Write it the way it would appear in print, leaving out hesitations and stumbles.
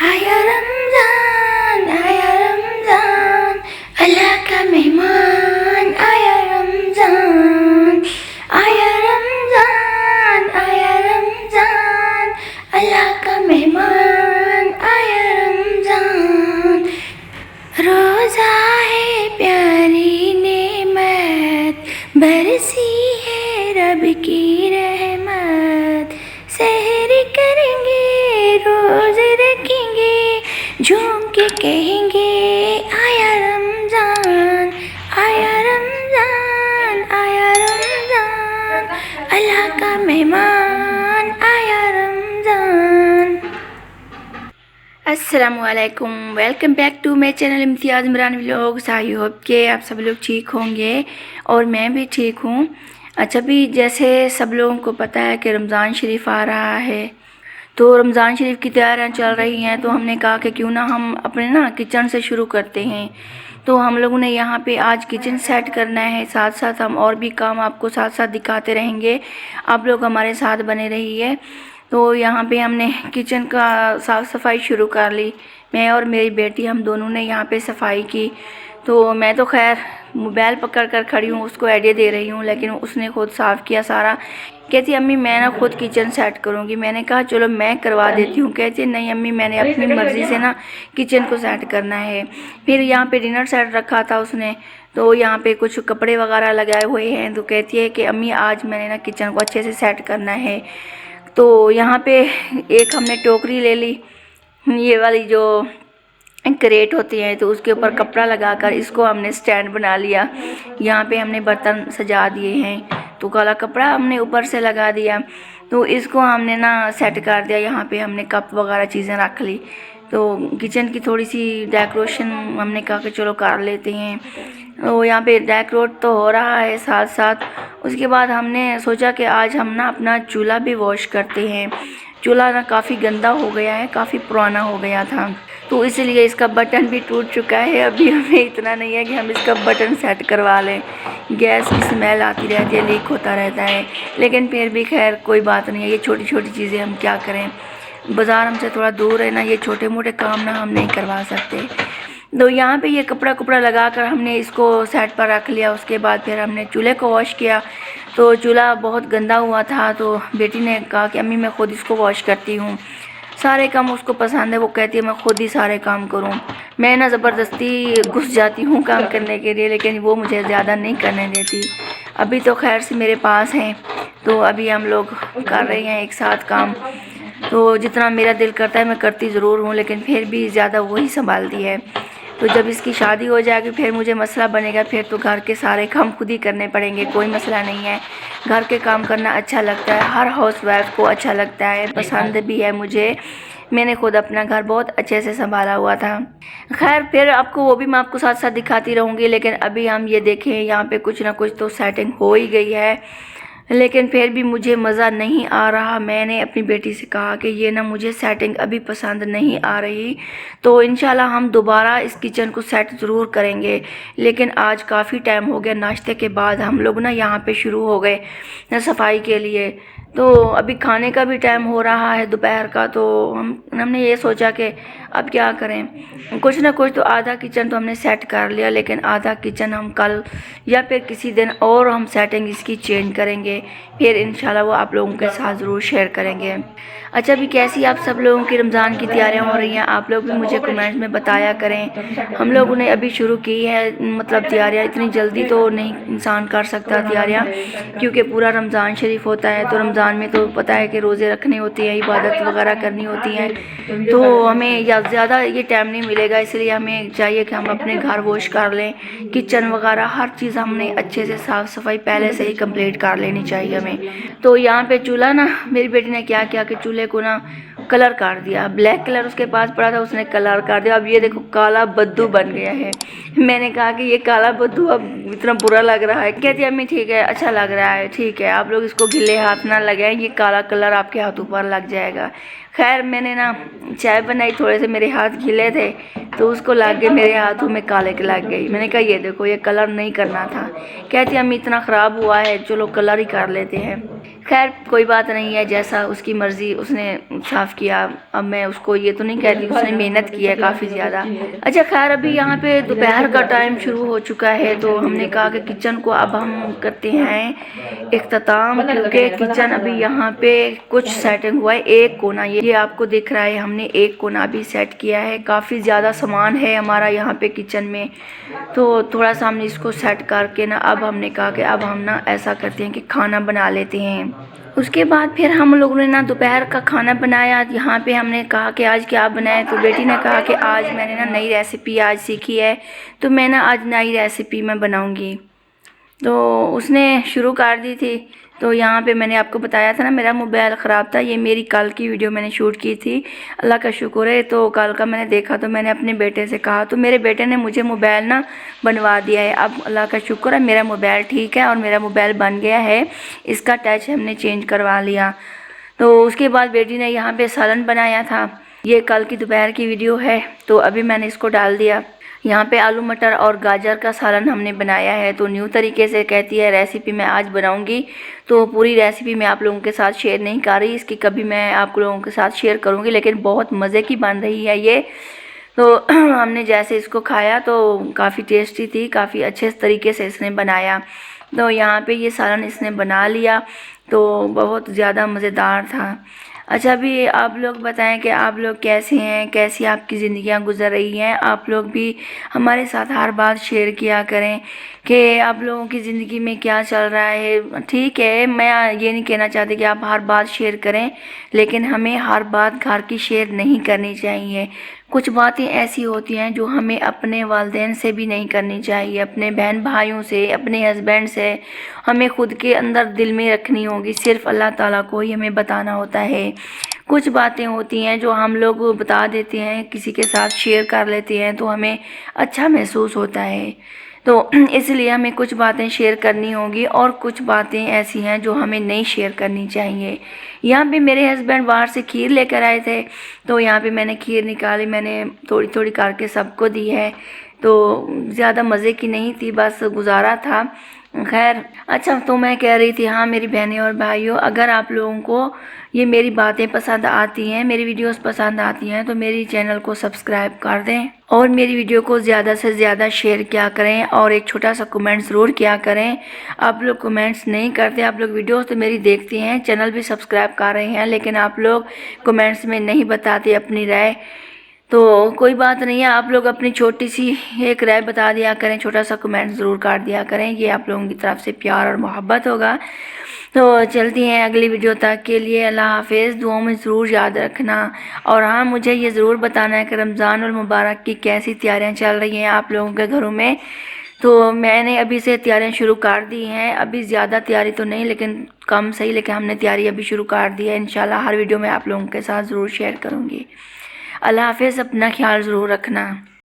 आया रमजान अल्लाह का मेहमान आया रमजान अल्लाह का मेहमान आया रमजान। रोज़ा है प्यारी नेमत बरसी है रब की रहमत। सहरी करेंगे रोज़े रखेंगे झूम के कहेंगे आया रमजान अल्लाह का मेहमान आया रमजान। अस्सलामुअलैकुम, welcome back to my channel Imtiaz Imran vlogs. I hope के आप सब लोग ठीक होंगे और मैं भी ठीक हूँ। अच्छा भी जैसे सब लोगों को पता है कि रमज़ान शरीफ आ रहा है, तो रमज़ान शरीफ की तैयारियां चल रही हैं, तो हमने कहा कि क्यों ना हम अपने किचन से शुरू करते हैं। तो हम लोगों ने यहाँ पे आज किचन सेट करना है, साथ साथ हम और भी काम आपको साथ साथ दिखाते रहेंगे। आप लोग हमारे साथ बने रहिए। तो यहाँ पे हमने किचन का साफ़ सफाई शुरू कर ली। मैं और मेरी बेटी हम दोनों ने यहाँ पे सफाई की। तो मैं तो खैर मोबाइल पकड़ कर खड़ी हूँ, उसको आइडिया दे रही हूँ, लेकिन उसने खुद साफ़ किया सारा। कहती अम्मी मैं ना खुद किचन सेट करूँगी। मैंने कहा चलो मैं करवा देती हूँ। कहती नहीं अम्मी मैंने अपनी मर्ज़ी से ना किचन को सेट करना है। फिर यहाँ पे डिनर सेट रखा था उसने, तो यहाँ पे कुछ कपड़े वगैरह लगाए हुए हैं। तो कहती है कि अम्मी आज मैंने ना किचन को अच्छे से सेट करना है। तो यहाँ पे एक हमने टोकरी ले ली, ये वाली जो क्रेट होती है, तो उसके ऊपर कपड़ा लगाकर इसको हमने स्टैंड बना लिया। यहाँ पे हमने बर्तन सजा दिए हैं, तो काला कपड़ा हमने ऊपर से लगा दिया। तो इसको हमने ना सेट कर दिया। यहाँ पे हमने कप वगैरह चीज़ें रख ली। तो किचन की थोड़ी सी डेकोरेशन हमने कहा कि चलो कर लेते हैं। तो यहाँ पे डेकोरेट तो हो रहा है साथ साथ। उसके बाद हमने सोचा कि आज हम ना अपना चूल्हा भी वॉश करते हैं। चूल्हा ना काफ़ी गंदा हो गया है, काफ़ी पुराना हो गया था, तो इसलिए इसका बटन भी टूट चुका है। अभी हमें इतना नहीं है कि हम इसका बटन सेट करवा लें। गैस की स्मेल आती रहती है, लीक होता रहता है, लेकिन फिर भी खैर कोई बात नहीं है। ये छोटी छोटी चीज़ें हम क्या करें, बाज़ार हमसे थोड़ा दूर है ना, ये छोटे मोटे काम ना हम नहीं करवा सकते। तो यहाँ पे ये कपड़ा लगा कर हमने इसको सेट पर रख लिया। उसके बाद फिर हमने चूल्हे को वॉश किया। तो चूल्हा बहुत गंदा हुआ था, तो बेटी ने कहा कि अम्मी मैं खुद इसको वॉश करती हूँ। सारे काम उसको पसंद है, वो कहती है मैं खुद ही सारे काम करूँ। मैं ना ज़बरदस्ती घुस जाती हूँ काम करने के लिए, लेकिन वो मुझे ज़्यादा नहीं करने देती। अभी तो खैर से मेरे पास हैं, तो अभी हम लोग कर रहे हैं एक साथ काम। तो जितना मेरा दिल करता है मैं करती ज़रूर हूँ, लेकिन फिर भी ज़्यादा वही संभालती है। तो जब इसकी शादी हो जाएगी फिर मुझे मसला बनेगा, फिर तो घर के सारे काम खुद ही करने पड़ेंगे। कोई मसला नहीं है, घर के काम करना अच्छा लगता है, हर हाउस वाइफ को अच्छा लगता है, पसंद भी है मुझे। मैंने खुद अपना घर बहुत अच्छे से संभाला हुआ था। खैर फिर आपको वो भी मैं आपको साथ साथ दिखाती रहूँगी, लेकिन अभी हम ये देखें यहाँ पे कुछ ना कुछ तो सेटिंग हो ही गई है, लेकिन फिर भी मुझे मज़ा नहीं आ रहा। मैंने अपनी बेटी से कहा कि ये ना मुझे सेटिंग अभी पसंद नहीं आ रही, तो इंशाल्लाह हम दोबारा इस किचन को सेट ज़रूर करेंगे। लेकिन आज काफ़ी टाइम हो गया, नाश्ते के बाद हम लोग ना यहाँ पे शुरू हो गए सफाई के लिए। तो अभी खाने का भी टाइम हो रहा है दोपहर का, तो हमने ये सोचा कि अब क्या करें, कुछ ना कुछ तो आधा किचन तो हमने सेट कर लिया, लेकिन आधा किचन हम कल या फिर किसी दिन और हम सेटिंग इसकी चेंज करेंगे। फिर इंशाल्लाह वो आप लोगों के साथ ज़रूर शेयर करेंगे। अच्छा भी कैसी आप सब लोगों की रमज़ान की तैयारियां हो रही हैं, आप लोग भी मुझे कमेंट्स में बताया करें। हम लोगों ने अभी शुरू की है, मतलब तैयारियां इतनी जल्दी तो नहीं इंसान कर सकता तैयारियां, क्योंकि पूरा रमज़ान शरीफ होता है। तो रमज़ान में तो पता है कि रोज़े रखने होते हैं, इबादत वगैरह करनी होती है, तो हमें या ज़्यादा ये टाइम नहीं मिलेगा। इसलिए हमें चाहिए कि हम अपने घर वॉश कर लें, किचन वगैरह हर चीज़ हमने अच्छे से साफ़ सफाई पहले से ही कंप्लीट कर लेनी चाहिए हमें। तो यहाँ पे चूल्हा ना मेरी बेटी ने क्या किया कि चूल्हे को ना कलर कर दिया। ब्लैक कलर उसके पास पड़ा था, उसने कलर कर दिया। अब ये देखो काला बद्दू बन गया है। मैंने कहा कि ये काला बद्दू अब इतना बुरा लग रहा है। कहती अम्मी ठीक है, अच्छा लग रहा है, ठीक है, आप लोग इसको गिले हाथ ना लगाएं, ये काला कलर आपके हाथों पर लग जाएगा। खैर मैंने ना चाय बनाई, थोड़े से मेरे हाथ गीले थे, تو اس کو لگ گئے میرے ہاتھوں میں کالے کے لگ گئی. میں نے کہا یہ دیکھو یہ کلر نہیں کرنا تھا. کہتی امی اتنا خراب ہوا ہے چلو کلر ہی کر لیتے ہیں. خیر کوئی بات نہیں ہے، جیسا اس کی مرضی، اس نے صاف کیا. اب میں اس کو یہ تو نہیں کہتی، اس نے محنت کی ہے کافی زیادہ. اچھا خیر ابھی یہاں پہ دوپہر کا ٹائم شروع ہو چکا ہے تو ہم نے کہا کہ کچن کو اب ہم کرتے ہیں اختتام، کیونکہ کچن ابھی یہاں پہ کچھ سیٹنگ ہوا ہے. ایک کونا یہ آپ کو دکھ رہا ہے، ہم نے ایک کونا بھی سیٹ کیا ہے. کافی زیادہ سامان ہے ہمارا یہاں پہ کچن میں، تو تھوڑا سا ہم نے اس کو سیٹ کر کے نا اب ہم نے کہا کہ اب ہم نا ایسا کرتے ہیں کہ کھانا بنا لیتے ہیں. اس کے بعد پھر ہم لوگوں نے نا دوپہر کا کھانا بنایا. یہاں پہ ہم نے کہا کہ آج کیا بنائیں، تو بیٹی نے کہا کہ آج میں نے نا نئی ریسیپی آج سیکھی ہے تو میں نا آج نئی ریسیپی میں بناؤں گی. تو اس نے شروع کر دی تھی. تو یہاں پہ میں نے آپ کو بتایا تھا نا میرا موبائل خراب تھا، یہ میری کل کی ویڈیو میں نے شوٹ کی تھی. اللہ کا شکر ہے تو کل کا میں نے دیکھا تو میں نے اپنے بیٹے سے کہا تو میرے بیٹے نے مجھے موبائل نا بنوا دیا ہے. اب اللہ کا شکر ہے میرا موبائل ٹھیک ہے اور میرا موبائل بن گیا ہے. اس کا ٹچ ہم نے چینج کروا لیا. تو اس کے بعد بیٹی نے یہاں پہ سالن بنایا تھا. یہ کل کی دوپہر کی ویڈیو ہے تو ابھی میں نے اس کو ڈال دیا. یہاں پہ آلو مٹر اور گاجر کا سالن ہم نے بنایا ہے. تو نیو طریقے سے کہتی ہے ریسیپی میں آج بناؤں گی، تو پوری ریسیپی میں آپ لوگوں کے ساتھ شیئر نہیں کر رہی، اس کی کبھی میں آپ لوگوں کے ساتھ شیئر کروں گی، لیکن بہت مزے کی بن رہی ہے یہ. تو ہم نے جیسے اس کو کھایا تو کافی ٹیسٹی تھی، کافی اچھے طریقے سے اس نے بنایا. تو یہاں پہ یہ سالن اس نے بنا لیا تو بہت زیادہ مزیدار تھا. اچھا ابھی آپ لوگ بتائیں کہ آپ لوگ کیسے ہیں، کیسی آپ کی زندگیاں گزر رہی ہیں. آپ لوگ بھی ہمارے ساتھ ہر بات شیئر کیا کریں کہ آپ لوگوں کی زندگی میں کیا چل رہا ہے. ٹھیک ہے میں یہ نہیں کہنا چاہتی کہ آپ ہر بات شیئر کریں، لیکن ہمیں ہر بات گھر کی شیئر نہیں کرنی چاہیے. کچھ باتیں ایسی ہوتی ہیں جو ہمیں اپنے والدین سے بھی نہیں کرنی چاہیے، اپنے بہن بھائیوں سے، اپنے ہسبینڈ سے ہمیں خود کے اندر دل میں رکھنی ہوگی. صرف اللہ تعالیٰ کو ہی ہمیں بتانا ہوتا ہے. کچھ باتیں ہوتی ہیں جو ہم لوگ بتا دیتے ہیں، کسی کے ساتھ شیئر کر لیتے ہیں تو ہمیں اچھا محسوس ہوتا ہے. تو اس لیے ہمیں کچھ باتیں شیئر کرنی ہوگی اور کچھ باتیں ایسی ہیں جو ہمیں نہیں شیئر کرنی چاہیے. یہاں پہ میرے ہسبینڈ باہر سے کھیر لے کر آئے تھے تو یہاں پہ میں نے کھیر نکالی، میں نے تھوڑی تھوڑی کر کے سب کو دی ہے. تو زیادہ مزے کی نہیں تھی، بس گزارا تھا. خیر اچھا تو میں کہہ رہی تھی ہاں میری بہنیں اور بھائیوں، اگر آپ لوگوں کو یہ میری باتیں پسند آتی ہیں، میری ویڈیوز پسند آتی ہیں تو میری چینل کو سبسکرائب کر دیں اور میری ویڈیو کو زیادہ سے زیادہ شیئر کیا کریں اور ایک چھوٹا سا کمنٹ ضرور کیا کریں. آپ لوگ کمنٹس نہیں کرتے، آپ لوگ ویڈیوز تو میری دیکھتے ہیں، چینل بھی سبسکرائب کر رہے ہیں، لیکن آپ لوگ کمنٹس میں نہیں بتاتے اپنی رائے. تو کوئی بات نہیں ہے، آپ لوگ اپنی چھوٹی سی ایک رائے بتا دیا کریں، چھوٹا سا کمنٹ ضرور کر دیا کریں، یہ آپ لوگوں کی طرف سے پیار اور محبت ہوگا. تو چلتی ہیں اگلی ویڈیو تک کے لیے. اللہ حافظ. دعاؤں میں ضرور یاد رکھنا. اور ہاں مجھے یہ ضرور بتانا ہے کہ رمضان المبارک کی کیسی تیاریاں چل رہی ہیں آپ لوگوں کے گھروں میں. تو میں نے ابھی سے تیاریاں شروع کر دی ہیں، ابھی زیادہ تیاری تو نہیں لیکن کم صحیح، لیکن ہم نے تیاری ابھی شروع کر دی ہے. انشاءاللہ ہر ویڈیو میں آپ لوگوں کے ساتھ ضرور شیئر کروں گی. اللہ حافظ. اپنا خیال ضرور رکھنا.